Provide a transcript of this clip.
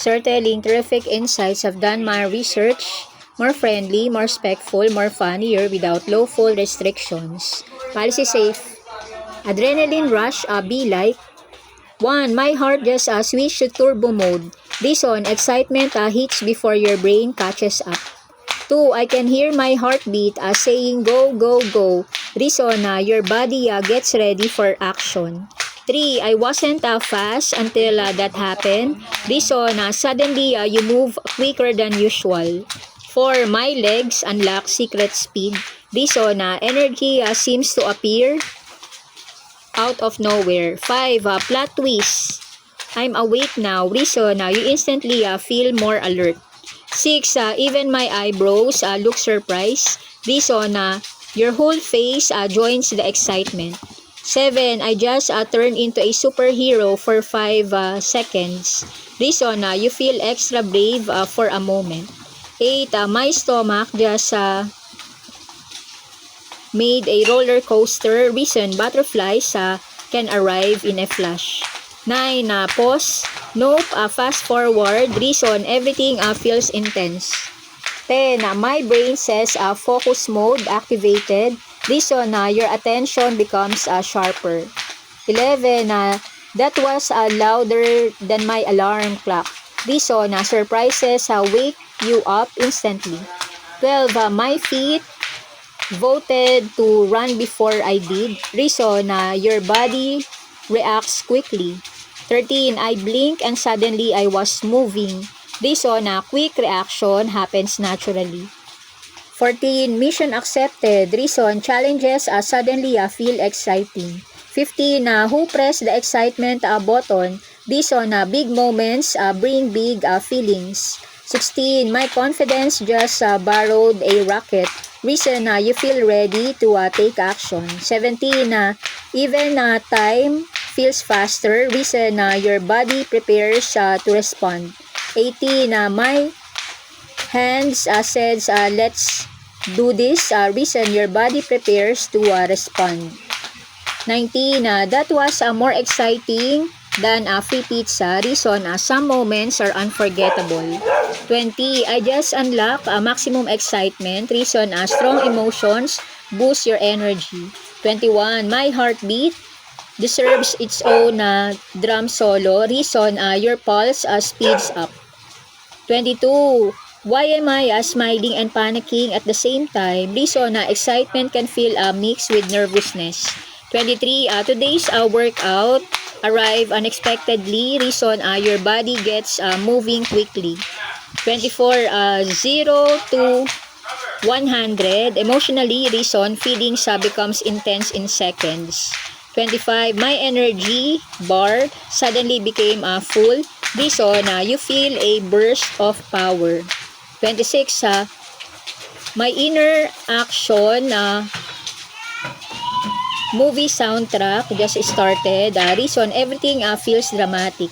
officer telling terrific insights. Have done my research. More friendly, more respectful, more funnier without lawful restrictions. Policy safe. Adrenaline rush, be like. 1. My heart just switched to turbo mode. Reason, excitement hits before your brain catches up. 2. I can hear my heartbeat saying go, go, go. Reason, your body gets ready for action. 3. I wasn't fast until that happened. Reason, suddenly you move quicker than usual. 4. My legs unlock secret speed. Reason, energy seems to appear out of nowhere. 5. Plot twist. I'm awake now. Reason, you instantly feel more alert. 6. Even my eyebrows look surprised. Reason, your whole face joins the excitement. 7. I just turned into a superhero for 5 seconds. Reason, you feel extra brave for a moment. 8. My stomach just made a roller coaster. Reason, butterflies can arrive in a flash. 9. Pause. Nope. Fast forward. Reason, everything feels intense. 10. My brain says focus mode activated. Reason, your attention becomes sharper. 11. That was louder than my alarm clock. Reason, surprises wake you up instantly. 12. My feet voted to run before I did. Reason, your body reacts quickly. 13. I blink and suddenly I was moving. Reason, quick reaction happens naturally. 14. Mission accepted. Reason, challenges suddenly feel exciting. 15. Who pressed the excitement button? Reason, big moments bring big feelings. 16. My confidence just borrowed a rocket. Reason, you feel ready to take action. 17. Even time feels faster. Reason, your body prepares to respond. 18. My hands says let's do this. Reason, your body prepares to respond. 19. That was more exciting than free pizza. Reason, some moments are unforgettable. 20. I just unlock maximum excitement. Reason, strong emotions boost your energy. 21. My heartbeat deserves its own drum solo. Reason, your pulse speeds up. 22. Why am I smiling and panicking at the same time? Reason, excitement can feel mixed with nervousness. 23. Today's workout arrive unexpectedly. Reason, your body gets moving quickly. 24. 0 to 100. Emotionally. Reason, feelings becomes intense in seconds. 25. My energy bar suddenly became full. Reason, you feel a burst of power. 26. My inner action movie soundtrack just started. Reason, everything feels dramatic.